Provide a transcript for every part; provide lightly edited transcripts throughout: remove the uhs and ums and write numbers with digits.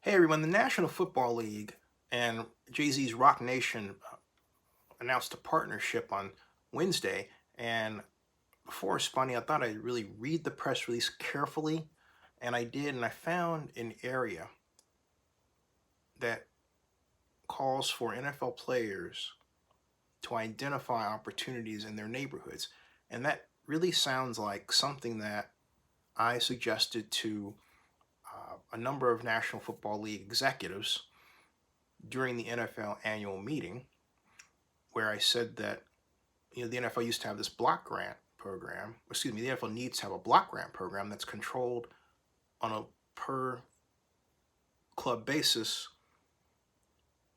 Hey everyone, the National Football League and Jay-Z's Roc Nation announced a partnership on Wednesday. And before responding, I thought I'd really read the press release carefully. And I did, and I found an area that calls for NFL players to identify opportunities in their neighborhoods. And that really sounds like something that I suggested to a number of National Football League executives during the NFL annual meeting, where I said that the NFL used to have this block grant program. Excuse me, the NFL needs to have a block grant program that's controlled on a per club basis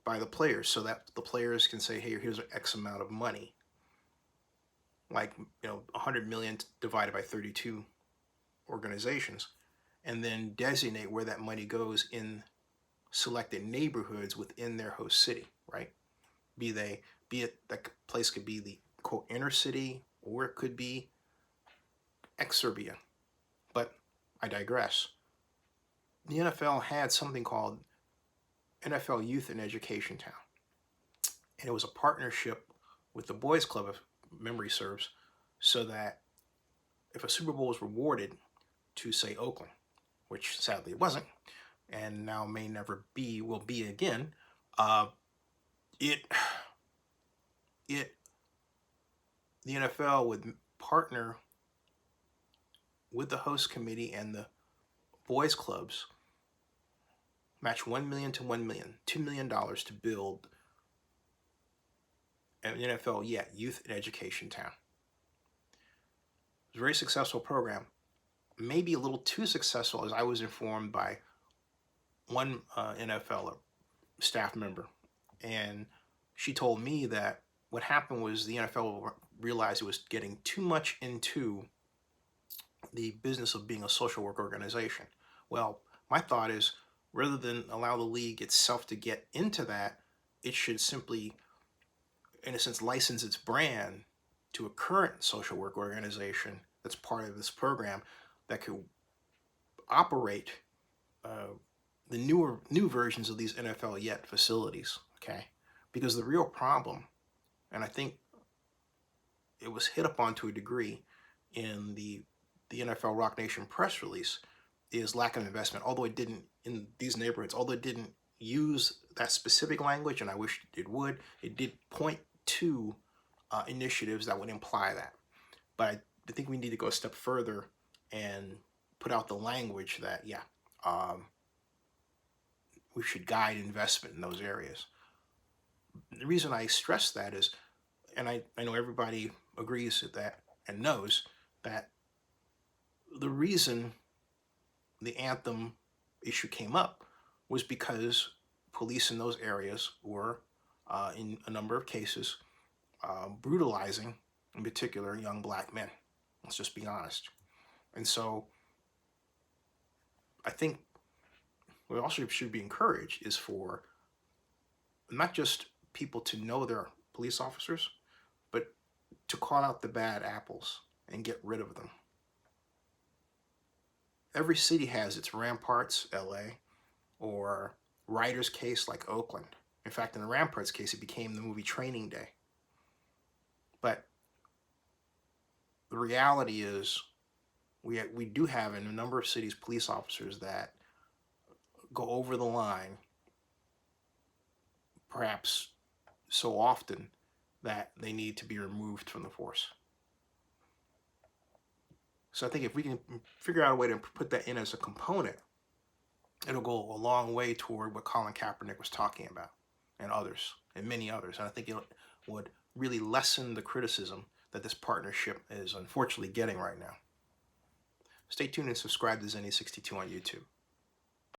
by the players, so that the players can say, "Hey, here's an X amount of money," like 100 million divided by 32 organizations, and then designate where that money goes in selected neighborhoods within their host city, right? Be it that place could be the quote inner city, or it could be exurbia. But I digress. The NFL had something called NFL Youth and Education Town, and it was a partnership with the Boys Club, if memory serves, so that if a Super Bowl was rewarded to, say, Oakland, which sadly it wasn't, and now may never be, will be again, uh, it it the NFL would partner with the host committee and the boys clubs, match 1 million to 1 million, $2 million to build an NFL youth and education town. It was a very successful program, maybe a little too successful, as I was informed by one NFL staff member, and she told me that what happened was the NFL realized it was getting too much into the business of being a social work organization. Well, my thought is, rather than allow the league itself to get into that, it should simply, in a sense, license its brand to a current social work organization that's part of this program that could operate the new versions of these NFL facilities. Okay, because the real problem, and I think it was hit upon to a degree in the NFL Roc Nation press release, is lack of investment. Although it didn't in these neighborhoods, although it didn't use that specific language, and I wish it would, it did point to initiatives that would imply that. But I think we need to go a step further and put out the language that, we should guide investment in those areas. The reason I stress that is, and I know everybody agrees with that and knows that the reason the anthem issue came up was because police in those areas were, in a number of cases, brutalizing, in particular, young black men. Let's just be honest. And so I think what also should be encouraged is for not just people to know their police officers, but to call out the bad apples and get rid of them. Every city has its ramparts, LA, or Ryder's case like Oakland. In fact, in the Ramparts case, it became the movie Training Day. But the reality is we do have in a number of cities police officers that go over the line, perhaps so often that they need to be removed from the force. So I think if we can figure out a way to put that in as a component, it'll go a long way toward what Colin Kaepernick was talking about, and others, and many others. And I think it would really lessen the criticism that this partnership is unfortunately getting right now. Stay tuned and subscribe to Zenny62 on YouTube.